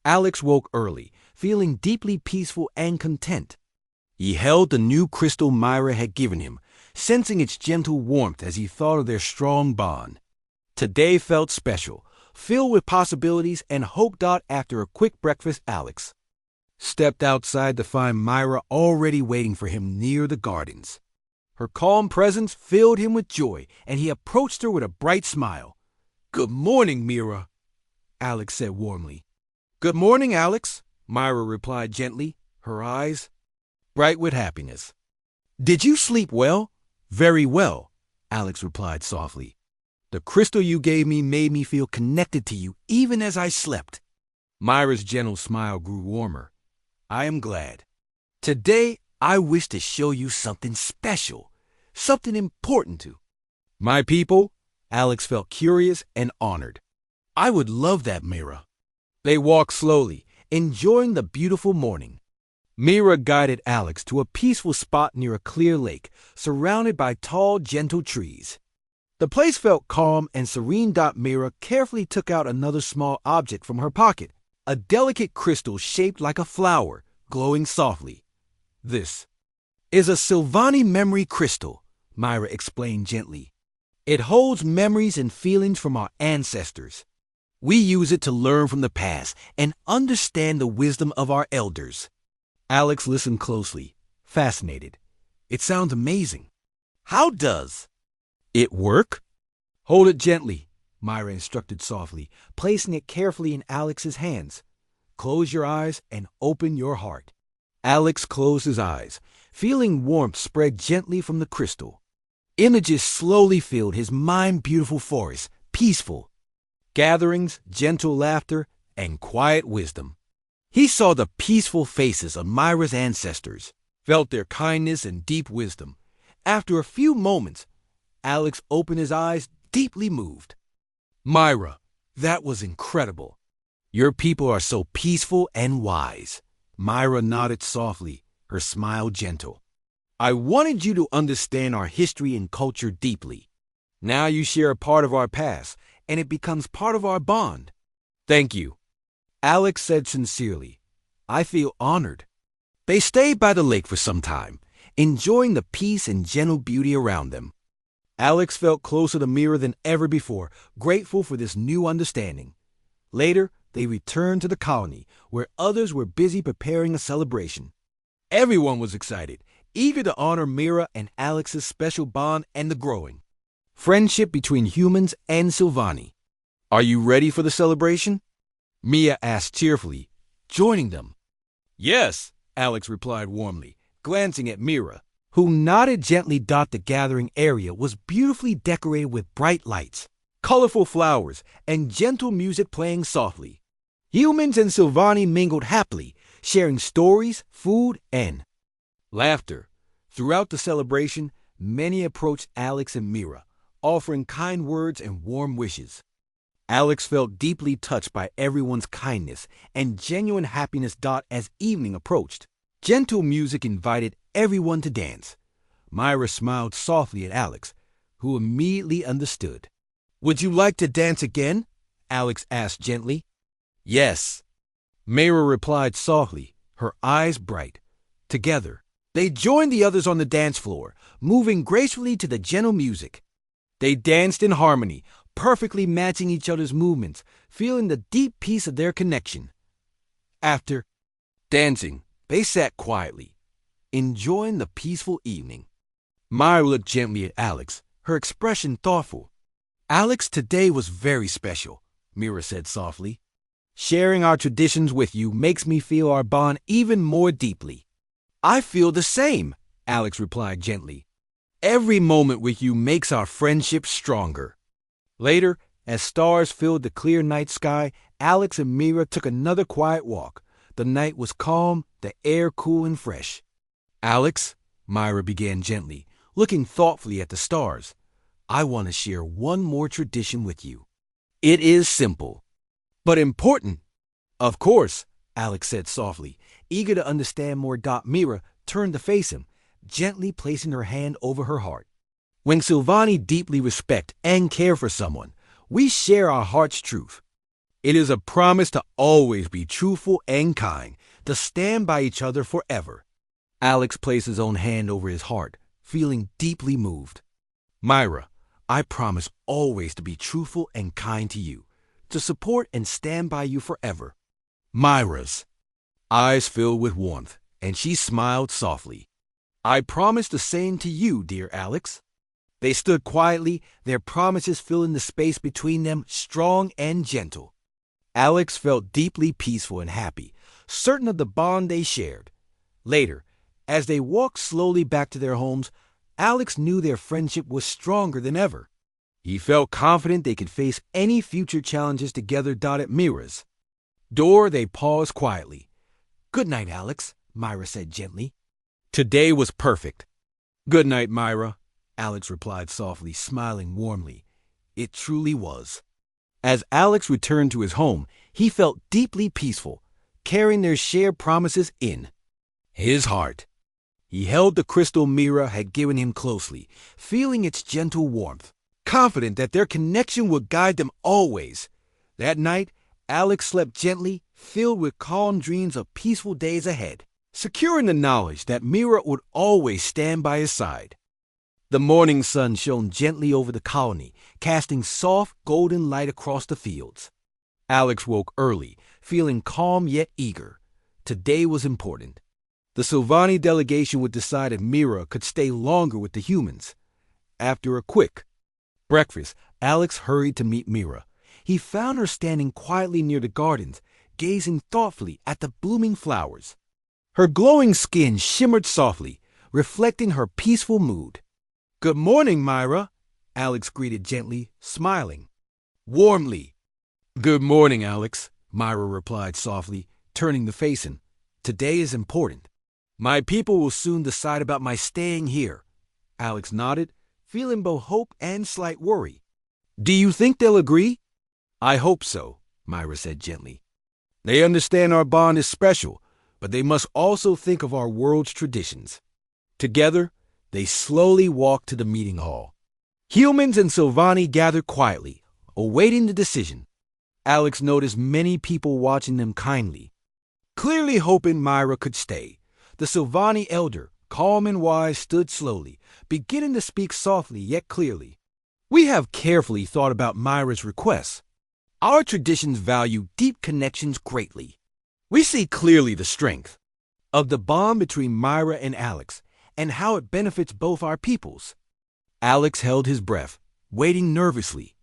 Alex woke early, feeling deeply peaceful and content. He held the new crystal Myra had given him, sensing its gentle warmth as he thought of their strong bond. Today felt special, filled with possibilities and hope. After a quick breakfast, Alex stepped outside to find Myra already waiting for him near the gardens. Her calm presence filled him with joy, and he approached her with a bright smile. "Good morning, Myra," Alex said warmly. "Good morning, Alex," Myra replied gently, her eyes bright with happiness. "Did you sleep well?" "Very well," Alex replied softly. "The crystal you gave me made me feel connected to you even as I slept." Myra's gentle smile grew warmer. "I am glad. Today, I wish to show you something special, something important to my people." Alex felt curious and honored. "I would love that, Myra." They walked slowly, enjoying the beautiful morning. Myra guided Alex to a peaceful spot near a clear lake, surrounded by tall, gentle trees. The place felt calm and serene. Myra carefully took out another small object from her pocket, a delicate crystal shaped like a flower, glowing softly. "This is a Silvani memory crystal," Myra explained gently. "It holds memories and feelings from our ancestors. We use it to learn from the past and understand the wisdom of our elders." Alex listened closely, fascinated. "It sounds amazing. How does it work?" "Hold it gently," Myra instructed softly, placing it carefully in Alex's hands. "Close your eyes and open your heart." Alex closed his eyes, feeling warmth spread gently from the crystal. Images slowly filled his mind. Beautiful forests, peaceful gatherings, gentle laughter, and quiet wisdom. He saw the peaceful faces of Myra's ancestors, felt their kindness and deep wisdom. After a few moments, Alex opened his eyes, deeply moved. "Myra, that was incredible. Your people are so peaceful and wise." Myra nodded softly, her smile gentle. "I wanted you to understand our history and culture deeply. Now you share a part of our past, and it becomes part of our bond." "Thank you," Alex said sincerely. "I feel honored." They stayed by the lake for some time, enjoying the peace and gentle beauty around them. Alex felt closer to Myra than ever before, grateful for this new understanding. Later, they returned to the colony, where others were busy preparing a celebration. Everyone was excited, eager to honor Myra and Alex's special bond and the growing friendship between humans and Silvani. "Are you ready for the celebration?" Mia asked cheerfully, joining them. "Yes," Alex replied warmly, glancing at Myra, who nodded gently. The gathering area was beautifully decorated with bright lights, colorful flowers, and gentle music playing softly. Humans and Silvani mingled happily, sharing stories, food, and laughter. Throughout the celebration, many approached Alex and Myra, offering kind words and warm wishes. Alex felt deeply touched by everyone's kindness and genuine happiness. As evening approached, gentle music invited everyone to dance. Myra smiled softly at Alex, who immediately understood. "Would you like to dance again?" Alex asked gently. "Yes," Myra replied softly, her eyes bright. Together, they joined the others on the dance floor, moving gracefully to the gentle music. They danced in harmony, perfectly matching each other's movements, feeling the deep peace of their connection. After dancing, they sat quietly, enjoying the peaceful evening. Myra looked gently at Alex, her expression thoughtful. "Alex, today was very special," Myra said softly. "Sharing our traditions with you makes me feel our bond even more deeply." "I feel the same," Alex replied gently. "Every moment with you makes our friendship stronger." Later, as stars filled the clear night sky, Alex and Myra took another quiet walk. The night was calm, the air cool and fresh. "Alex," Myra began gently, looking thoughtfully at the stars, "I want to share one more tradition with you. It is simple, but important." "Of course," Alex said softly, eager to understand more. Myra turned to face him, gently placing her hand over her heart. "When Silvani deeply respect and care for someone, we share our heart's truth. It is a promise to always be truthful and kind, to stand by each other forever. Alex placed his own hand over his heart, feeling deeply moved. Myra, I promise always to be truthful and kind to you, to support and stand by you forever. Myra's eyes filled with warmth, and she smiled softly. I promise the same to you, dear Alex. They stood quietly, their promises filling the space between them, strong and gentle. Alex felt deeply peaceful and happy, certain of the bond they shared. Later, as they walked slowly back to their homes, Alex knew their friendship was stronger than ever. He felt confident they could face any future challenges together. At Myra's door, they paused quietly. Good night, Alex, Myra said gently. Today was perfect. Good night, Myra, Alex replied softly, smiling warmly. It truly was. As Alex returned to his home, he felt deeply peaceful, carrying their shared promises in his heart. He held the crystal Myra had given him closely, feeling its gentle warmth, confident that their connection would guide them always. That night, Alex slept gently, filled with calm dreams of peaceful days ahead, secure in the knowledge that Myra would always stand by his side. The morning sun shone gently over the colony, casting soft golden light across the fields. Alex woke early, feeling calm yet eager. Today was important. The Sylvani delegation would decide if Myra could stay longer with the humans. After a quick breakfast, Alex hurried to meet Myra. He found her standing quietly near the gardens, gazing thoughtfully at the blooming flowers. Her glowing skin shimmered softly, reflecting her peaceful mood. Good morning, Myra, Alex greeted gently, smiling warmly. Good morning, Alex, Myra replied softly, turning to face him. Today is important. My people will soon decide about my staying here. Alex nodded, feeling both hope and slight worry. Do you think they'll agree? I hope so, Myra said gently. They understand our bond is special, but they must also think of our world's traditions. Together, they slowly walked to the meeting hall. Humans and Sylvani gathered quietly, awaiting the decision. Alex noticed many people watching them kindly, clearly hoping Myra could stay. The Sylvani elder, calm and wise, stood slowly, beginning to speak softly yet clearly. We have carefully thought about Myra's requests. Our traditions value deep connections greatly. We see clearly the strength of the bond between Myra and Alex, and how it benefits both our peoples. Alex held his breath, waiting nervously.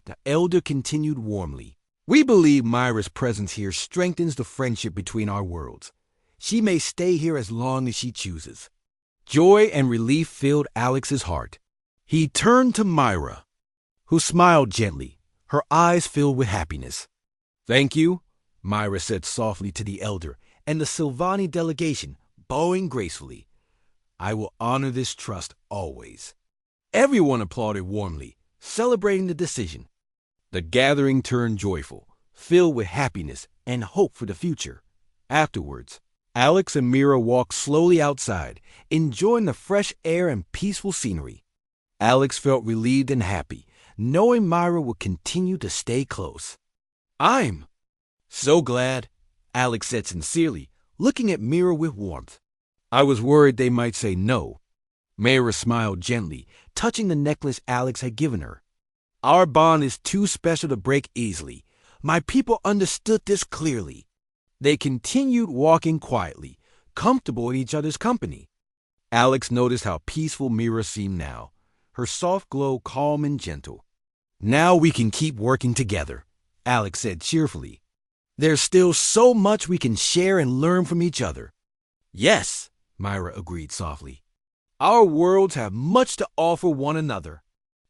The elder continued warmly. We believe Myra's presence here strengthens the friendship between our worlds. She may stay here as long as she chooses. Joy and relief filled Alex's heart. He turned to Myra, who smiled gently, her eyes filled with happiness. Thank you, Myra said softly to the elder and the Sylvani delegation, bowing gracefully. I will honor this trust always. Everyone applauded warmly, celebrating the decision. The gathering turned joyful, filled with happiness and hope for the future. Afterwards, Alex and Myra walked slowly outside, enjoying the fresh air and peaceful scenery. Alex felt relieved and happy, knowing Myra would continue to stay close. I'm so glad, Alex said sincerely, looking at Myra with warmth. I was worried they might say no. Myra smiled gently, touching the necklace Alex had given her. Our bond is too special to break easily. My people understood this clearly. They continued walking quietly, comfortable in each other's company. Alex noticed how peaceful Myra seemed now, her soft glow calm and gentle. Now we can keep working together, Alex said cheerfully. There's still so much we can share and learn from each other. Yes, Myra agreed softly. Our worlds have much to offer one another.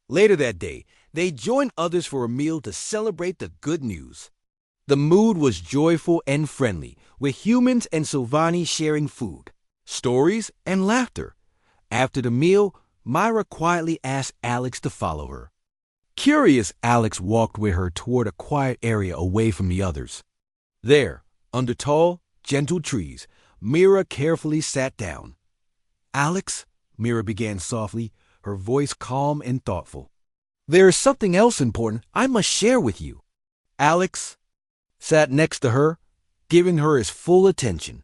Later that day, they joined others for a meal to celebrate the good news. The mood was joyful and friendly, with humans and Sylvani sharing food, stories, and laughter. After the meal, Myra quietly asked Alex to follow her. Curious, Alex walked with her toward a quiet area away from the others. There, under tall, gentle trees, Myra carefully sat down. Alex, Myra began softly, her voice calm and thoughtful. There is something else important I must share with you. Alex, sat next to her, giving her his full attention.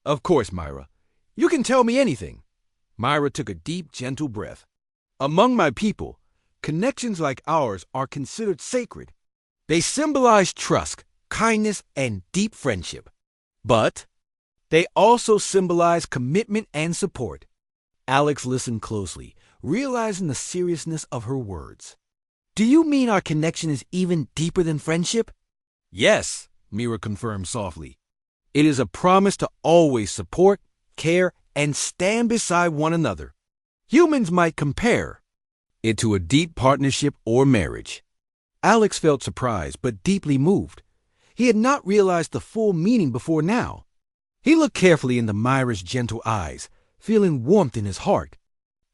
Of course, Myra. You can tell me anything. Myra took a deep, gentle breath. Among my people, connections like ours are considered sacred. They symbolize trust, kindness, and deep friendship. But they also symbolize commitment and support. Alex listened closely, realizing the seriousness of her words. Do you mean our connection is even deeper than friendship? Yes, Mira confirmed softly. It is a promise to always support, care, and stand beside one another. Humans might compare it to a deep partnership or marriage. Alex felt surprised but deeply moved. He had not realized the full meaning before now. He looked carefully into Myra's gentle eyes, feeling warmth in his heart.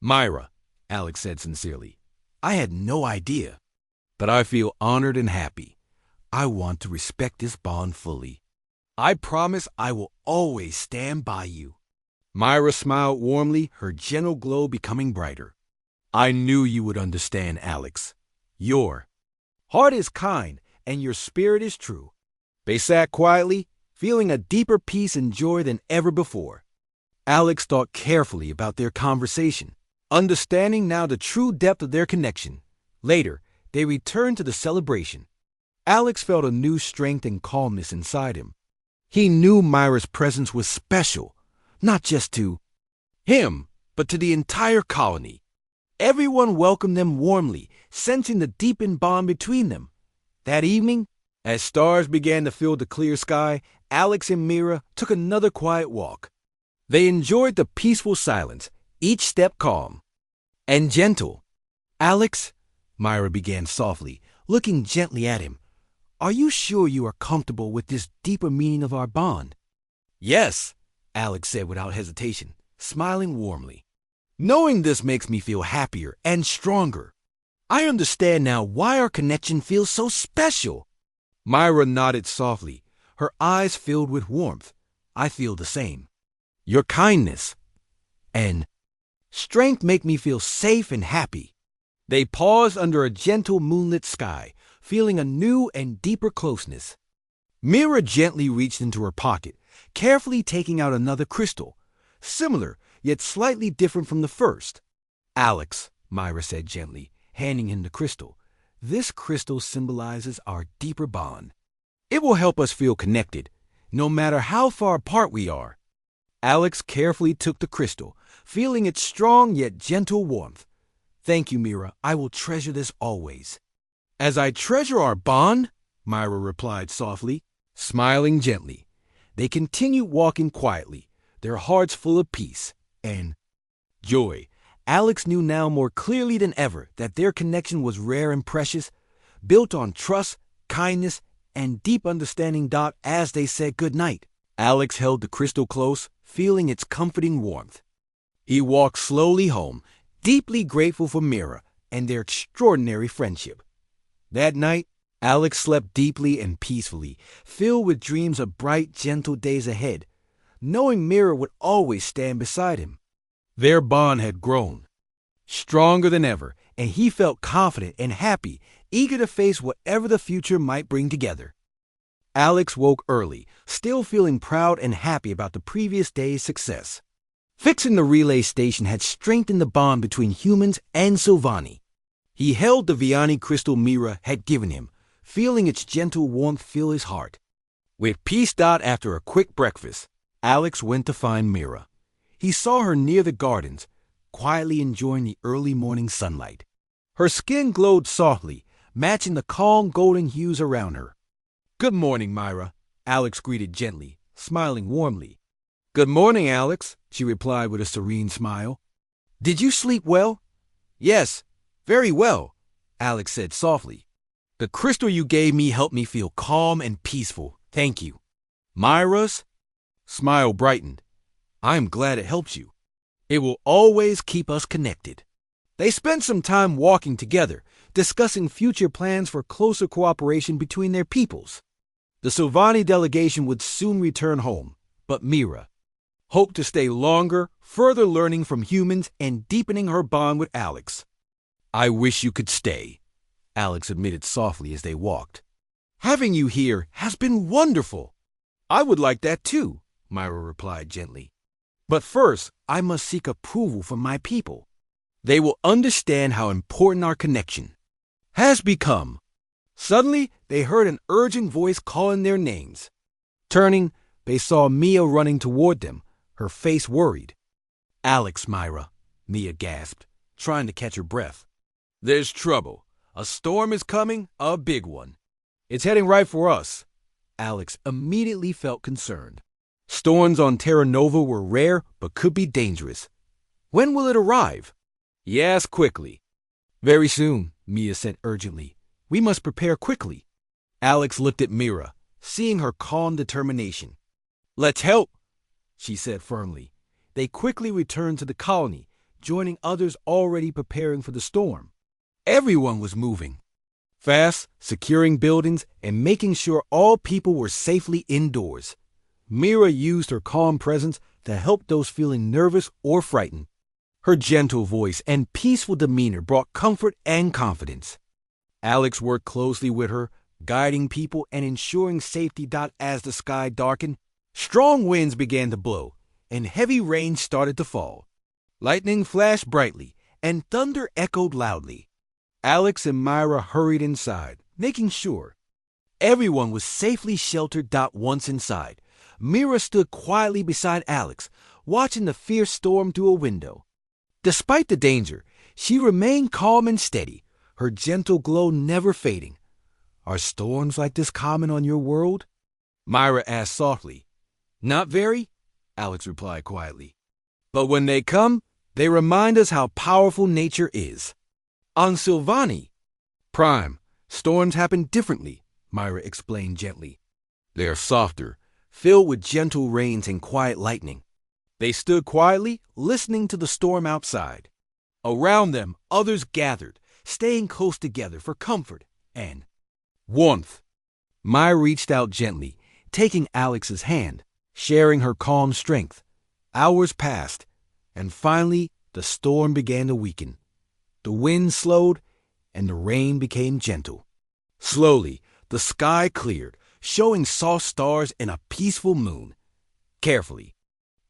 Myra, Alex said sincerely, I had no idea, but I feel honored and happy. I want to respect this bond fully. I promise I will always stand by you. Myra smiled warmly, her gentle glow becoming brighter. I knew you would understand, Alex. Your heart is kind and your spirit is true. They sat quietly, feeling a deeper peace and joy than ever before. Alex thought carefully about their conversation, understanding now the true depth of their connection. Later, they returned to the celebration. Alex felt a new strength and calmness inside him. He knew Myra's presence was special, not just to him, but to the entire colony. Everyone welcomed them warmly, sensing the deepened bond between them. That evening, as stars began to fill the clear sky, Alex and Mira took another quiet walk. They enjoyed the peaceful silence, each step calm and gentle. Alex, Myra began softly, looking gently at him, are you sure you are comfortable with this deeper meaning of our bond? Yes, Alex said without hesitation, smiling warmly. Knowing this makes me feel happier and stronger. I understand now why our connection feels so special. Myra nodded softly, her eyes filled with warmth. I feel the same. Your kindness and strength make me feel safe and happy. They paused under a gentle moonlit sky, feeling a new and deeper closeness. Mira gently reached into her pocket, carefully taking out another crystal, similar yet slightly different from the first. Alex, Myra said gently, handing him the crystal. This crystal symbolizes our deeper bond. It will help us feel connected, no matter how far apart we are. Alex carefully took the crystal, feeling its strong yet gentle warmth. Thank you, Mira. I will treasure this always. As I treasure our bond, Myra replied softly, smiling gently. They continued walking quietly, their hearts full of peace and joy. Alex knew now more clearly than ever that their connection was rare and precious, built on trust, kindness, and deep understanding. As they said goodnight, Alex held the crystal close, feeling its comforting warmth. He walked slowly home, deeply grateful for Mira and their extraordinary friendship. That night, Alex slept deeply and peacefully, filled with dreams of bright, gentle days ahead, knowing Mira would always stand beside him. Their bond had grown, stronger than ever, and he felt confident and happy, eager to face whatever the future might bring together. Alex woke early, still feeling proud and happy about the previous day's success. Fixing the relay station had strengthened the bond between humans and Sylvani. He held the Vianney crystal Mira had given him, feeling its gentle warmth fill his heart. With peace. After a quick breakfast, Alex went to find Mira. He saw her near the gardens, quietly enjoying the early morning sunlight. Her skin glowed softly, matching the calm golden hues around her. Good morning, Myra, Alex greeted gently, smiling warmly. Good morning, Alex, she replied with a serene smile. Did you sleep well? Yes, very well, Alex said softly. The crystal you gave me helped me feel calm and peaceful. Thank you. Myra's smile brightened. I am glad it helps you. It will always keep us connected. They spent some time walking together, discussing future plans for closer cooperation between their peoples. The Sylvani delegation would soon return home, but Mira hoped to stay longer, further learning from humans and deepening her bond with Alex. I wish you could stay, Alex admitted softly as they walked. Having you here has been wonderful. I would like that too, Myra replied gently. But first, I must seek approval from my people. They will understand how important our connection has become. Suddenly, they heard an urgent voice calling their names. Turning, they saw Mia running toward them, her face worried. Alex, Myra, Mia gasped, trying to catch her breath. There's trouble. A storm is coming, a big one. It's heading right for us. Alex immediately felt concerned. Storms on Terra Nova were rare but could be dangerous. When will it arrive? He asked quickly. Very soon, Mia said urgently. We must prepare quickly. Alex looked at Mira, seeing her calm determination. Let's help, she said firmly. They quickly returned to the colony, joining others already preparing for the storm. Everyone was moving fast, securing buildings and making sure all people were safely indoors. Mira used her calm presence to help those feeling nervous or frightened. Her gentle voice and peaceful demeanor brought comfort and confidence. Alex worked closely with her, guiding people and ensuring safety. As the sky darkened, strong winds began to blow, and heavy rain started to fall. Lightning flashed brightly, and thunder echoed loudly. Alex and Myra hurried inside, making sure everyone was safely sheltered. Once inside, Mira stood quietly beside Alex, watching the fierce storm through a window. Despite the danger, she remained calm and steady, her gentle glow never fading. Are storms like this common on your world? Myra asked softly. Not very, Alex replied quietly. But when they come, they remind us how powerful nature is. On Sylvani, Prime, storms happen differently, Myra explained gently. They are softer, filled with gentle rains and quiet lightning. They stood quietly, listening to the storm outside. Around them, others gathered, staying close together for comfort and warmth. Myra reached out gently, taking Alex's hand, sharing her calm strength. Hours passed, and finally the storm began to weaken. The wind slowed, and the rain became gentle. Slowly, the sky cleared, showing soft stars and a peaceful moon. Carefully,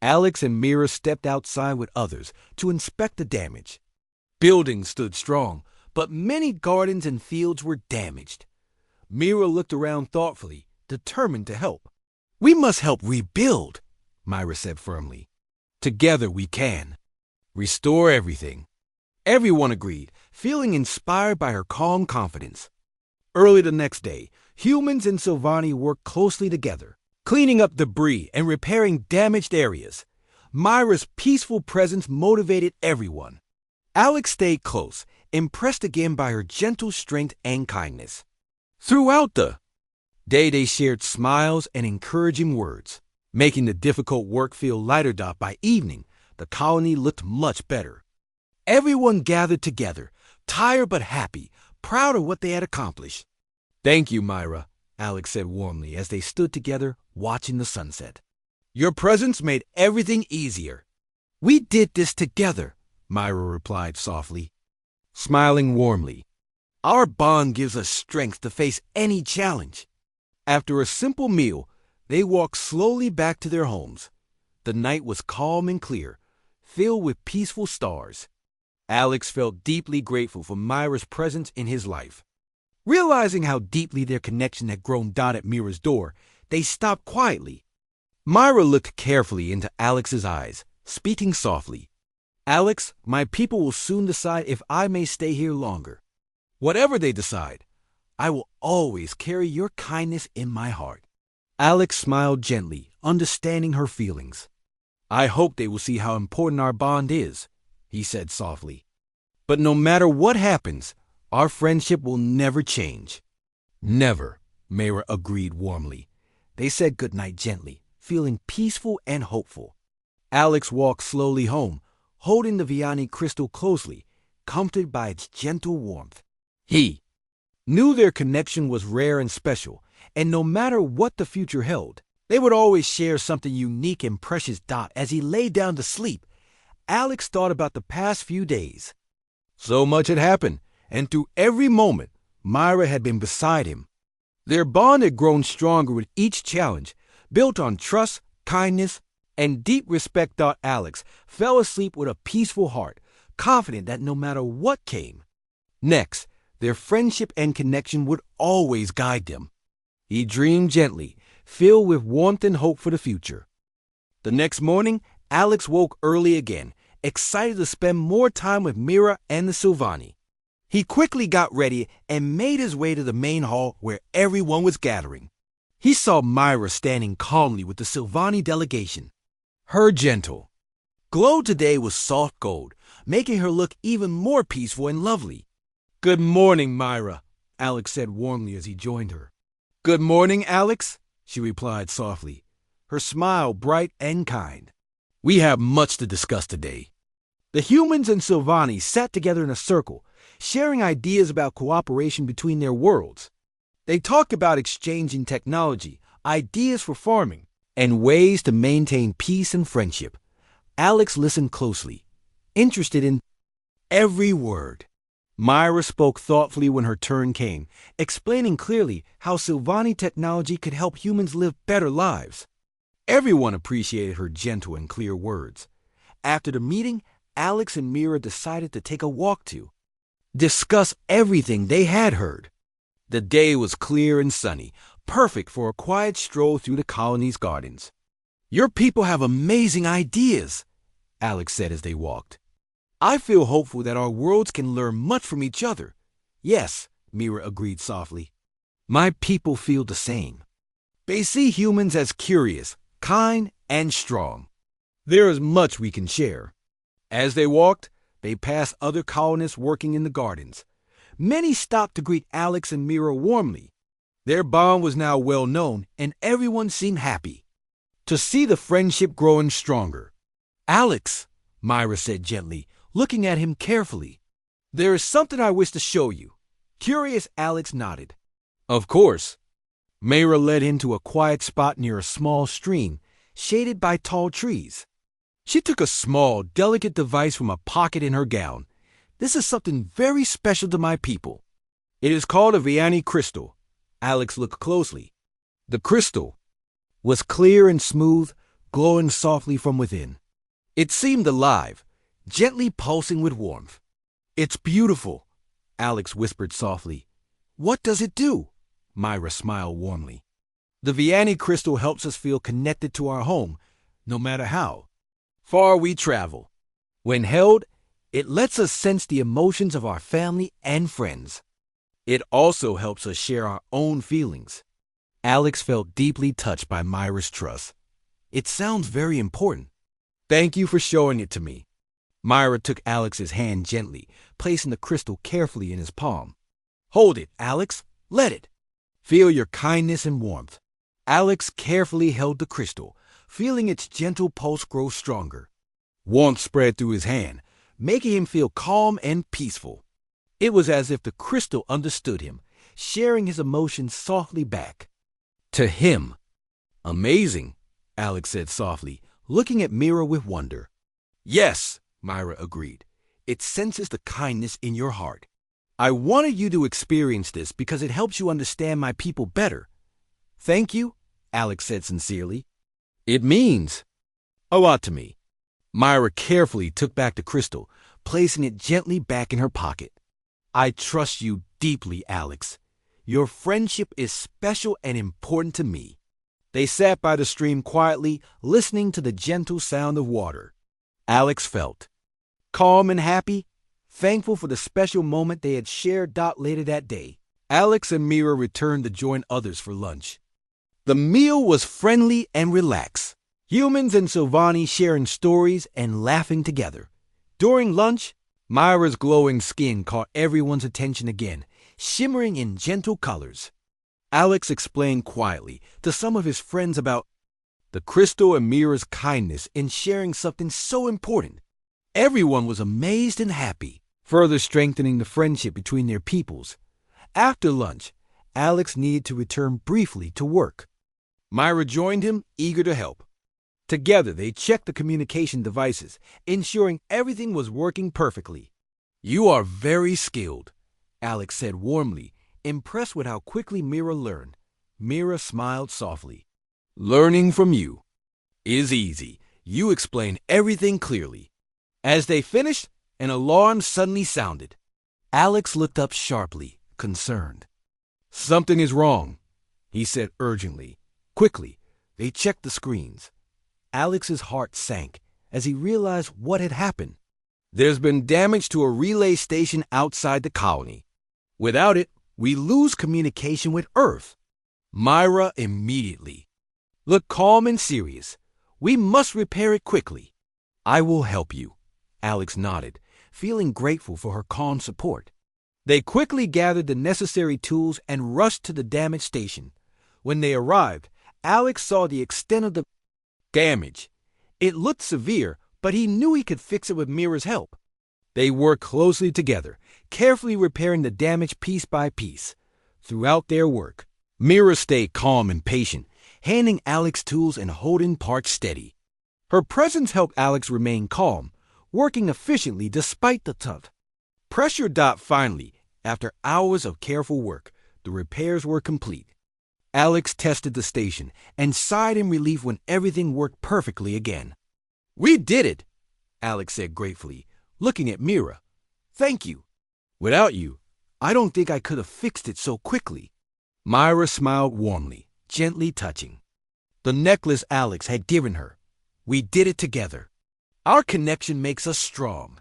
Alex and Mira stepped outside with others to inspect the damage. Buildings stood strong, but many gardens and fields were damaged. Mira looked around thoughtfully, determined to help. We must help rebuild, Myra said firmly. Together we can. Restore everything. Everyone agreed, feeling inspired by her calm confidence. Early the next day, humans and Sylvani worked closely together, cleaning up debris and repairing damaged areas. Myra's peaceful presence motivated everyone. Alex stayed close, impressed again by her gentle strength and kindness. Throughout the day, they shared smiles and encouraging words, making the difficult work feel lighter. By evening, the colony looked much better. Everyone gathered together, tired but happy, proud of what they had accomplished. Thank you, Myra, Alex said warmly as they stood together watching the sunset. Your presence made everything easier. We did this together, Myra replied softly, smiling warmly. Our bond gives us strength to face any challenge. After a simple meal, they walked slowly back to their homes. The night was calm and clear, filled with peaceful stars. Alex felt deeply grateful for Myra's presence in his life. Realizing how deeply their connection had grown at Mira's door, they stopped quietly. Myra looked carefully into Alex's eyes, speaking softly. Alex, my people will soon decide if I may stay here longer. Whatever they decide, I will always carry your kindness in my heart. Alex smiled gently, understanding her feelings. I hope they will see how important our bond is, he said softly. But no matter what happens, our friendship will never change. Never, Myra agreed warmly. They said goodnight gently, feeling peaceful and hopeful. Alex walked slowly home, holding the Vianney crystal closely, comforted by its gentle warmth. He knew their connection was rare and special, and no matter what the future held, they would always share something unique and precious. As he lay down to sleep, Alex thought about the past few days. So much had happened, and through every moment, Myra had been beside him. Their bond had grown stronger with each challenge, built on trust, kindness, and deep respect. Alex fell asleep with a peaceful heart, confident that no matter what came next, their friendship and connection would always guide them. He dreamed gently, filled with warmth and hope for the future. The next morning, Alex woke early again, excited to spend more time with Mira and the Silvani. He quickly got ready and made his way to the main hall where everyone was gathering. He saw Myra standing calmly with the Silvani delegation. Her gentle glow today was soft gold, making her look even more peaceful and lovely. "Good morning, Myra," Alex said warmly as he joined her. "Good morning, Alex," she replied softly, her smile bright and kind. "We have much to discuss today." The humans and Silvani sat together in a circle, sharing ideas about cooperation between their worlds. They talked about exchanging technology, ideas for farming, and ways to maintain peace and friendship. Alex listened closely, interested in every word. Myra spoke thoughtfully when her turn came, explaining clearly how Silvani technology could help humans live better lives. Everyone appreciated her gentle and clear words. After the meeting, Alex and Mira decided to take a walk to discuss everything they had heard. The day was clear and sunny, perfect for a quiet stroll through the colony's gardens. "Your people have amazing ideas," Alex said as they walked. "I feel hopeful that our worlds can learn much from each other." "Yes," Mira agreed softly. "My people feel the same. They see humans as curious, kind, and strong. There is much we can share." As they walked, they passed other colonists working in the gardens. Many stopped to greet Alex and Mira warmly. Their bond was now well known, and everyone seemed happy to see the friendship growing stronger. "Alex," Myra said gently, looking at him carefully, "there is something I wish to show you." Curious Alex nodded. "Of course." Myra led him to a quiet spot near a small stream, shaded by tall trees. She took a small, delicate device from a pocket in her gown. "This is something very special to my people. It is called a Vianney crystal." Alex looked closely. The crystal was clear and smooth, glowing softly from within. It seemed alive, gently pulsing with warmth. "It's beautiful," Alex whispered softly. "What does it do?" Myra smiled warmly. "The Vianney crystal helps us feel connected to our home, no matter how far we travel. When held, it lets us sense the emotions of our family and friends. It also helps us share our own feelings." Alex felt deeply touched by Myra's trust. "It sounds very important. Thank you for showing it to me." Myra took Alex's hand gently, placing the crystal carefully in his palm. "Hold it, Alex. Let it. Feel your kindness and warmth." Alex carefully held the crystal, feeling its gentle pulse grow stronger. Warmth spread through his hand, making him feel calm and peaceful. It was as if the crystal understood him, sharing his emotions softly back to him. "Amazing," Alex said softly, looking at Mira with wonder. "Yes," Myra agreed. "It senses the kindness in your heart. I wanted you to experience this because it helps you understand my people better." "Thank you," Alex said sincerely. "It means a lot to me." Myra carefully took back the crystal, placing it gently back in her pocket. "I trust you deeply, Alex. Your friendship is special and important to me." They sat by the stream quietly, listening to the gentle sound of water. Alex felt calm and happy, thankful for the special moment they had shared. Later that day, Alex and Mira returned to join others for lunch. The meal was friendly and relaxed. Humans and Silvani sharing stories and laughing together. During lunch, Myra's glowing skin caught everyone's attention again, shimmering in gentle colors. Alex explained quietly to some of his friends about the crystal and Mira's kindness in sharing something so important. Everyone was amazed and happy, further strengthening the friendship between their peoples. After lunch, Alex needed to return briefly to work. Myra joined him, eager to help. Together, they checked the communication devices, ensuring everything was working perfectly. "You are very skilled," Alex said warmly, Impressed with how quickly Mira learned, Mira smiled softly. Learning from you is easy. You explain everything clearly. As they finished, an alarm suddenly sounded. Alex looked up sharply, concerned. Something is wrong, he said urgently. Quickly, they checked the screens. Alex's heart sank as he realized what had happened. There's been damage to a relay station outside the colony. Without it, we lose communication with Earth. Myra immediately. Look calm and serious. We must repair it quickly. I will help you. Alex nodded, feeling grateful for her calm support. They quickly gathered the necessary tools and rushed to the damaged station. When they arrived, Alex saw the extent of the damage. It looked severe, but he knew he could fix it with Mira's help. They worked closely together, carefully repairing the damage piece by piece. Throughout their work, Mira stayed calm and patient, handing Alex tools and holding parts steady. Her presence helped Alex remain calm, working efficiently despite the tough pressure. Finally, after hours of careful work, the repairs were complete. Alex tested the station and sighed in relief when everything worked perfectly again. We did it, Alex said gratefully, looking at Mira. Thank you. Without you, I don't think I could have fixed it so quickly. Myra smiled warmly, gently touching the necklace Alex had given her. We did it together. Our connection makes us strong.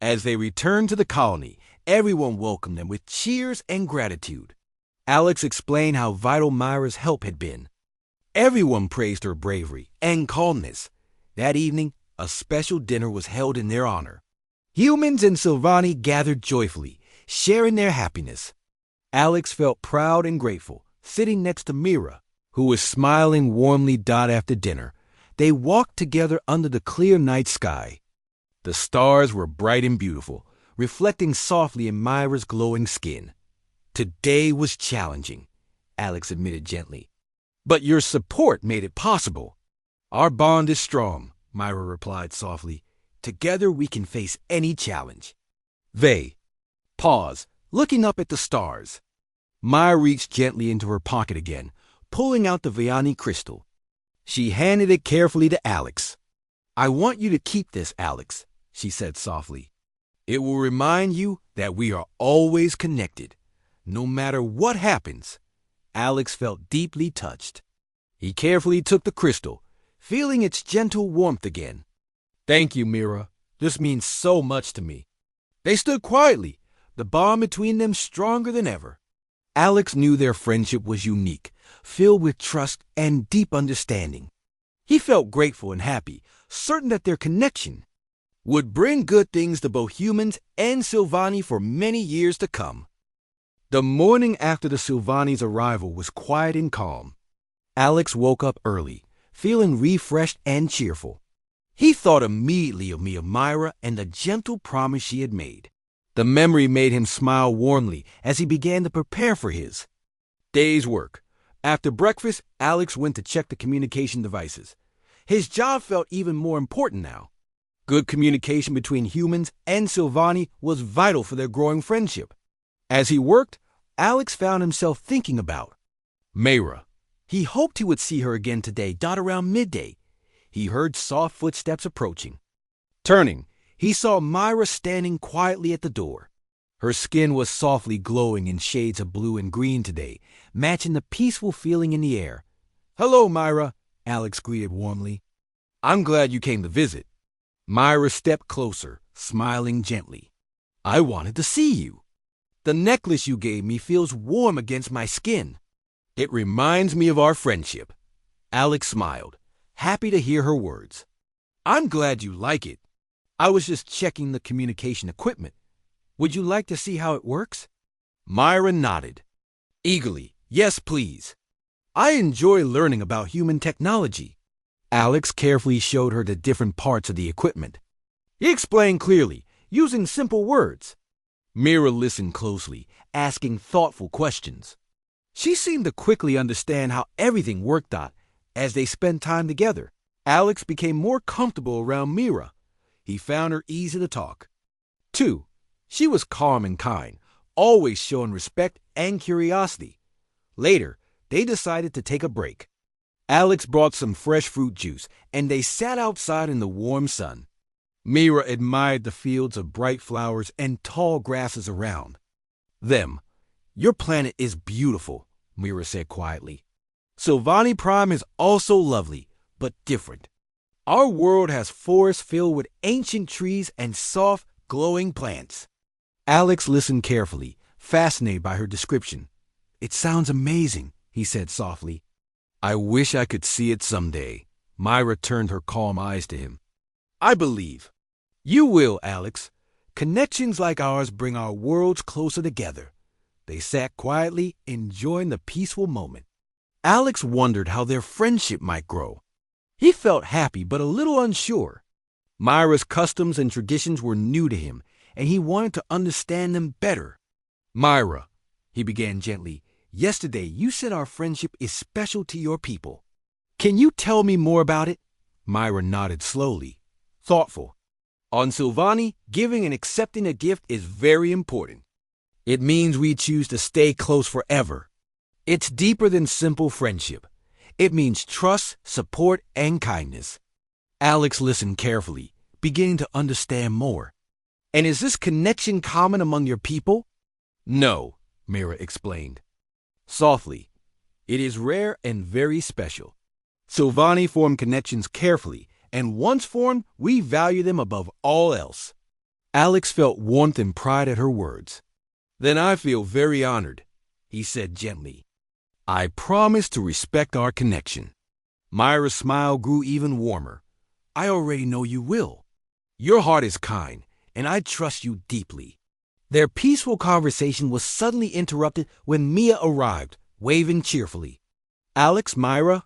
As they returned to the colony, everyone welcomed them with cheers and gratitude. Alex explained how vital Myra's help had been. Everyone praised her bravery and calmness. That evening, a special dinner was held in their honor. Humans and Silvani gathered joyfully, sharing their happiness. Alex felt proud and grateful, sitting next to Mira, who was smiling warmly. After dinner, they walked together under the clear night sky. The stars were bright and beautiful, reflecting softly in Myra's glowing skin. Today was challenging, Alex admitted gently. But your support made it possible. Our bond is strong, Myra replied softly. Together we can face any challenge. They paused, looking up at the stars. Myra reached gently into her pocket again, pulling out the Vianney crystal. She handed it carefully to Alex. I want you to keep this, Alex, she said softly. It will remind you that we are always connected. No matter what happens. Alex felt deeply touched. He carefully took the crystal, feeling its gentle warmth again. Thank you, Mira. This means so much to me. They stood quietly, the bond between them stronger than ever. Alex knew their friendship was unique, filled with trust and deep understanding. He felt grateful and happy, certain that their connection would bring good things to both humans and Silvani for many years to come. The morning after the Silvani's arrival was quiet and calm. Alex woke up early, feeling refreshed and cheerful. He thought immediately of Myra and the gentle promise she had made. The memory made him smile warmly as he began to prepare for his day's work. After breakfast, Alex went to check the communication devices. His job felt even more important now. Good communication between humans and Silvani was vital for their growing friendship. As he worked, Alex found himself thinking about Myra. He hoped he would see her again today, around midday. He heard soft footsteps approaching. Turning, he saw Myra standing quietly at the door. Her skin was softly glowing in shades of blue and green today, matching the peaceful feeling in the air. Hello, Myra, Alex greeted warmly. I'm glad you came to visit. Myra stepped closer, smiling gently. I wanted to see you. The necklace you gave me feels warm against my skin. It reminds me of our friendship. Alex smiled, happy to hear her words. I'm glad you like it. I was just checking the communication equipment. Would you like to see how it works? Myra nodded. Eagerly, yes, please. I enjoy learning about human technology. Alex carefully showed her the different parts of the equipment. He explained clearly, using simple words. Myra listened closely, asking thoughtful questions. She seemed to quickly understand how everything worked out. As they spent time together, Alex became more comfortable around Myra. He found her easy to talk to. She was calm and kind, always showing respect and curiosity. Later, they decided to take a break. Alex brought some fresh fruit juice, and they sat outside in the warm sun. Mira admired the fields of bright flowers and tall grasses around them. "Your planet is beautiful," Mira said quietly. "Silvani Prime is also lovely, but different. Our world has forests filled with ancient trees and soft, glowing plants." Alex listened carefully, fascinated by her description. "It sounds amazing," he said softly. "I wish I could see it someday." Myra turned her calm eyes to him. "I believe you will, Alex. Connections like ours bring our worlds closer together." They sat quietly, enjoying the peaceful moment. Alex wondered how their friendship might grow. He felt happy but a little unsure. Myra's customs and traditions were new to him, and he wanted to understand them better. "Myra," he began gently, "yesterday you said our friendship is special to your people. Can you tell me more about it?" Myra nodded slowly, thoughtful. "On Silvani, giving and accepting a gift is very important. It means we choose to stay close forever. It's deeper than simple friendship. It means trust, support, and kindness." Alex listened carefully, beginning to understand more. "And is this connection common among your people?" "No," Mira explained. Softly, "It is rare and very special. Silvani form connections carefully, and once formed, we value them above all else." Alex felt warmth and pride at her words. "Then I feel very honored," he said gently. "I promise to respect our connection." Myra's smile grew even warmer. "I already know you will. Your heart is kind, and I trust you deeply." Their peaceful conversation was suddenly interrupted when Mia arrived, waving cheerfully. "Alex, Myra,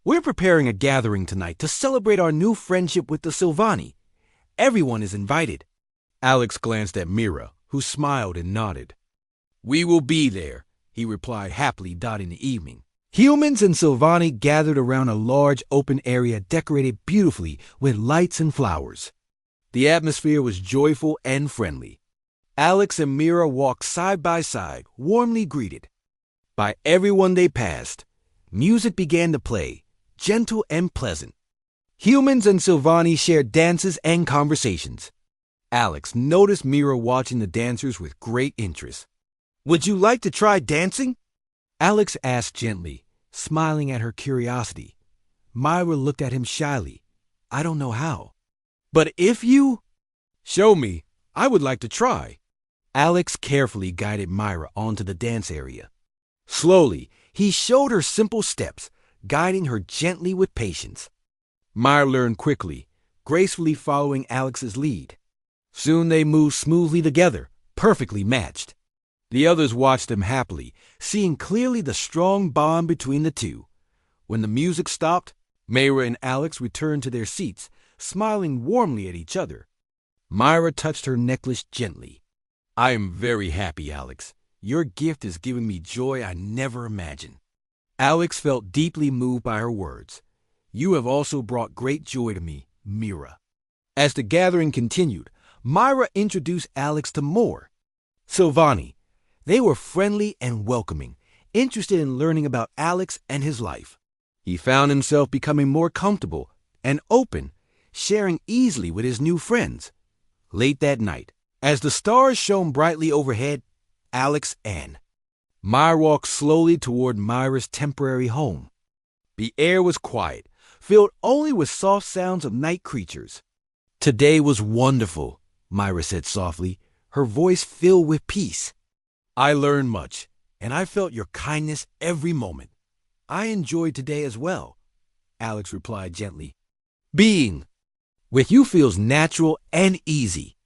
we're preparing a gathering tonight to celebrate our new friendship with the Silvani. Everyone is invited." Alex glanced at Mira, who smiled and nodded. "We will be there," he replied happily, dotting the evening. Humans and Silvani gathered around a large open area decorated beautifully with lights and flowers. The atmosphere was joyful and friendly. Alex and Mira walked side by side, warmly greeted. By everyone they passed, music began to play, gentle and pleasant. Humans and Silvani shared dances and conversations. Alex noticed Mira watching the dancers with great interest. "Would you like to try dancing?" Alex asked gently, smiling at her curiosity. Myra looked at him shyly. "I don't know how. But if you show me, I would like to try." Alex carefully guided Myra onto the dance area. Slowly, he showed her simple steps, guiding her gently with patience. Myra learned quickly, gracefully following Alex's lead. Soon they moved smoothly together, perfectly matched. The others watched them happily, seeing clearly the strong bond between the two. When the music stopped, Myra and Alex returned to their seats, smiling warmly at each other. Myra touched her necklace gently. "I am very happy, Alex. Your gift has given me joy I never imagined." Alex felt deeply moved by her words. "You have also brought great joy to me, Mira." As the gathering continued, Myra introduced Alex to more Silvani. They were friendly and welcoming, interested in learning about Alex and his life. He found himself becoming more comfortable and open, sharing easily with his new friends. Late that night, as the stars shone brightly overhead, Alex and Myra walked slowly toward Myra's temporary home. The air was quiet, filled only with soft sounds of night creatures. "Today was wonderful," Myra said softly, her voice filled with peace. "I learned much, and I felt your kindness every moment." "I enjoyed today as well," Alex replied gently. "Being with you feels natural and easy."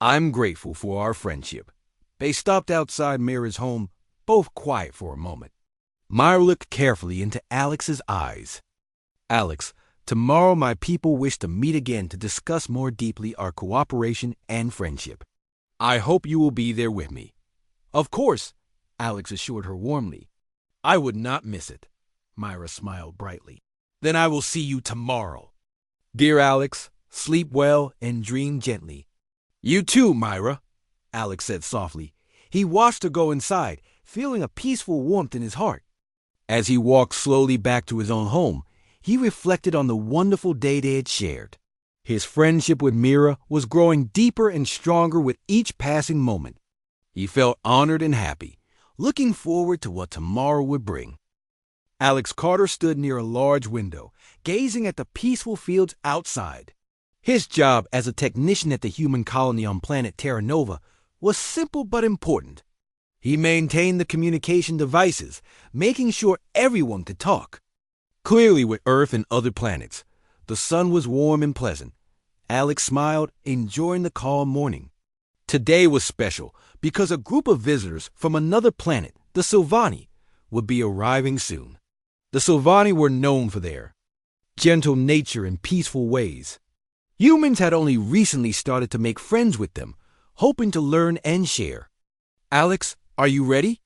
"I'm grateful for our friendship." They stopped outside Myra's home, both quiet for a moment. Myra looked carefully into Alex's eyes. "Alex, tomorrow my people wish to meet again to discuss more deeply our cooperation and friendship. I hope you will be there with me." "Of course," Alex assured her warmly. "I would not miss it." Myra smiled brightly. "Then I will see you tomorrow." "Dear Alex, sleep well and dream gently." "You too, Myra," Alex said softly. He watched her go inside, feeling a peaceful warmth in his heart. As he walked slowly back to his own home, he reflected on the wonderful day they had shared. His friendship with Mira was growing deeper and stronger with each passing moment. He felt honored and happy, looking forward to what tomorrow would bring. Alex Carter stood near a large window, gazing at the peaceful fields outside. His job as a technician at the human colony on planet Terra Nova was simple but important. He maintained the communication devices, making sure everyone could talk. Clearly, with Earth and other planets, the sun was warm and pleasant. Alex smiled, enjoying the calm morning. Today was special because a group of visitors from another planet, the Silvani, would be arriving soon. The Silvani were known for their gentle nature and peaceful ways. Humans had only recently started to make friends with them, hoping to learn and share. "Alex, are you ready?"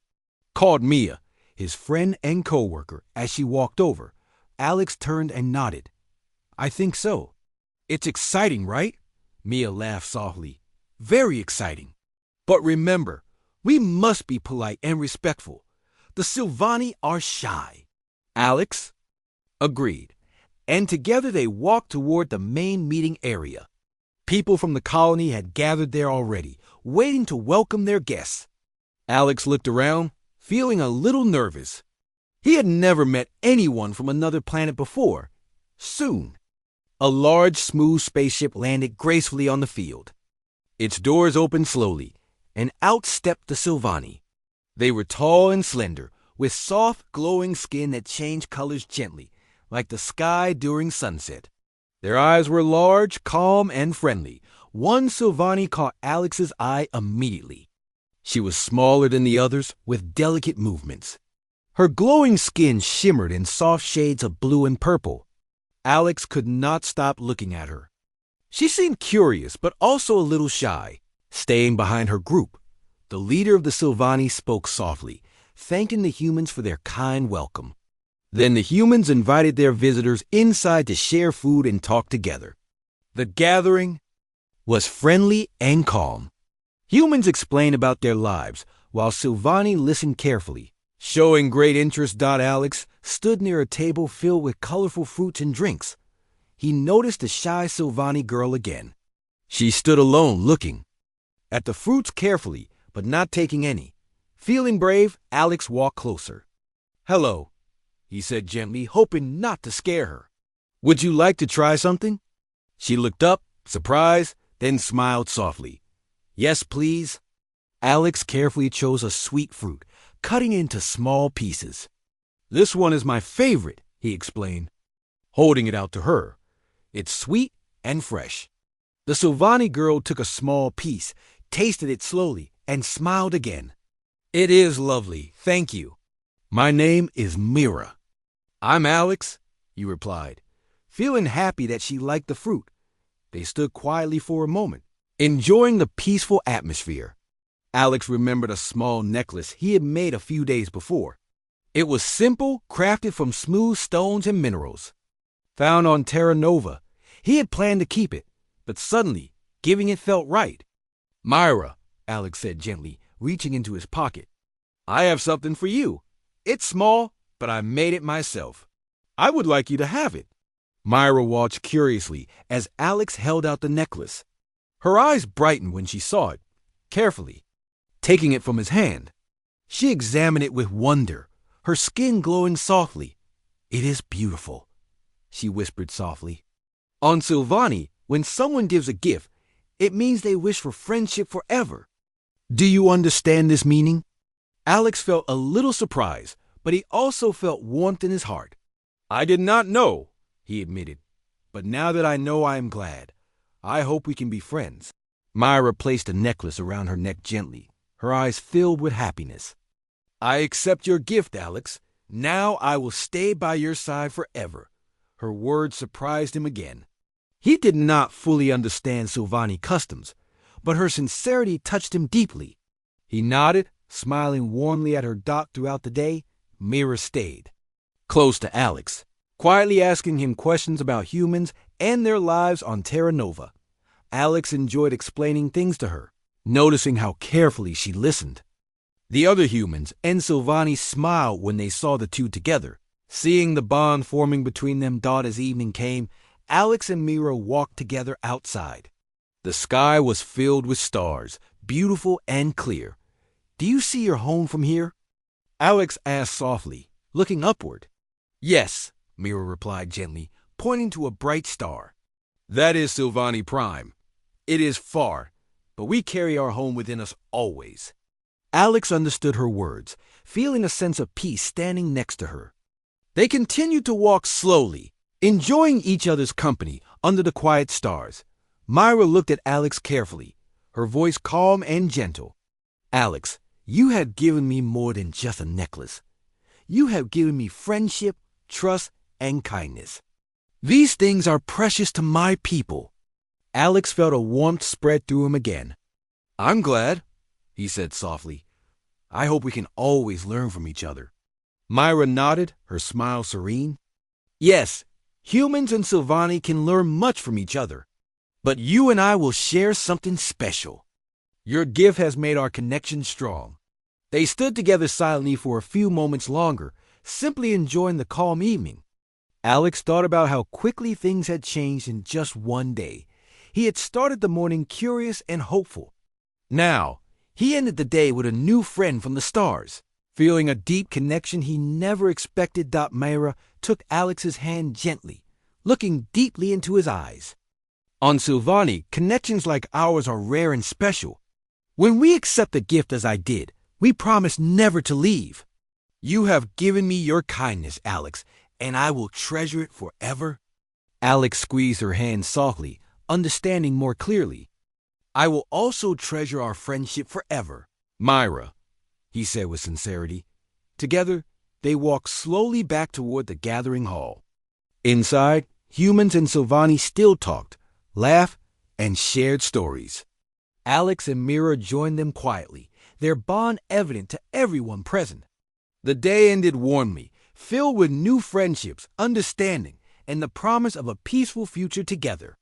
called Mia, his friend and co-worker, as she walked over. Alex turned and nodded. "I think so." "It's exciting, right?" Mia laughed softly. "Very exciting. But remember, we must be polite and respectful. The Silvani are shy." Alex agreed, and together they walked toward the main meeting area. People from the colony had gathered there already, waiting to welcome their guests. Alex looked around, feeling a little nervous. He had never met anyone from another planet before. Soon, a large, smooth spaceship landed gracefully on the field. Its doors opened slowly, and out stepped the Silvani. They were tall and slender, with soft, glowing skin that changed colors gently, like the sky during sunset. Their eyes were large, calm, and friendly. One Silvani caught Alex's eye immediately. She was smaller than the others, with delicate movements. Her glowing skin shimmered in soft shades of blue and purple. Alex could not stop looking at her. She seemed curious, but also a little shy. Staying behind her group, the leader of the Silvani spoke softly, thanking the humans for their kind welcome. Then the humans invited their visitors inside to share food and talk together. The gathering was friendly and calm. Humans explained about their lives, while Silvani listened carefully. Showing great interest, Alex stood near a table filled with colorful fruits and drinks. He noticed the shy Silvani girl again. She stood alone, looking at the fruits carefully, but not taking any. Feeling brave, Alex walked closer. "Hello," he said gently, hoping not to scare her. "Would you like to try something?" She looked up, surprised, then smiled softly. "Yes, please." Alex carefully chose a sweet fruit, cutting it into small pieces. "This one is my favorite," he explained, holding it out to her. "It's sweet and fresh." The Silvani girl took a small piece, tasted it slowly, and smiled again. "It is lovely, thank you. My name is Mira." "I'm Alex," he replied, feeling happy that she liked the fruit. They stood quietly for a moment, enjoying the peaceful atmosphere. Alex remembered a small necklace he had made a few days before. It was simple, crafted from smooth stones and minerals. Found on Terra Nova, he had planned to keep it, but suddenly, giving it felt right. "Myra," Alex said gently, reaching into his pocket, "I have something for you. It's small, but I made it myself. I would like you to have it." Myra watched curiously as Alex held out the necklace. Her eyes brightened when she saw it. Carefully, taking it from his hand, she examined it with wonder, her skin glowing softly. "It is beautiful," she whispered softly. On Silvani, when someone gives a gift, it means they wish for friendship forever. Do you understand this meaning? Alex felt a little surprised, but he also felt warmth in his heart. "I did not know," he admitted, "but now that I know, I am glad. I hope we can be friends." Myra placed the necklace around her neck gently, her eyes filled with happiness. "I accept your gift, Alex. Now I will stay by your side forever." Her words surprised him again. He did not fully understand Silvani customs, but her sincerity touched him deeply. He nodded, smiling warmly at her throughout the day. Mira stayed close to Alex, quietly asking him questions about humans and their lives on Terra Nova. Alex enjoyed explaining things to her, noticing how carefully she listened. The other humans and Silvani smiled when they saw the two together. Seeing the bond forming between them dawned as evening came, Alex and Mira walked together outside. The sky was filled with stars, beautiful and clear. "Do you see your home from here?" Alex asked softly, looking upward. "Yes," Mira replied gently, pointing to a bright star. "That is Silvani Prime. It is far, but we carry our home within us always." Alex understood her words, feeling a sense of peace standing next to her. They continued to walk slowly, enjoying each other's company under the quiet stars. Myra looked at Alex carefully, her voice calm and gentle. "Alex, you have given me more than just a necklace. You have given me friendship, trust, and kindness. These things are precious to my people." Alex felt a warmth spread through him again. "I'm glad," he said softly. "I hope we can always learn from each other." Myra nodded, her smile serene. "Yes, humans and Silvani can learn much from each other. But you and I will share something special. Your gift has made our connection strong." They stood together silently for a few moments longer, simply enjoying the calm evening. Alex thought about how quickly things had changed in just one day. He had started the morning curious and hopeful. Now, he ended the day with a new friend from the stars. Feeling a deep connection he never expected, Myra took Alex's hand gently, looking deeply into his eyes. On Silvani, connections like ours are rare and special. When we accept a gift as I did, we promise never to leave. You have given me your kindness, Alex, and I will treasure it forever." Alex squeezed her hand softly, understanding more clearly. "I will also treasure our friendship forever, Myra," he said with sincerity. Together, they walked slowly back toward the gathering hall. Inside, humans and Silvani still talked, laughed, and shared stories. Alex and Mira joined them quietly, their bond evident to everyone present. The day ended warmly, filled with new friendships, understanding, and the promise of a peaceful future together.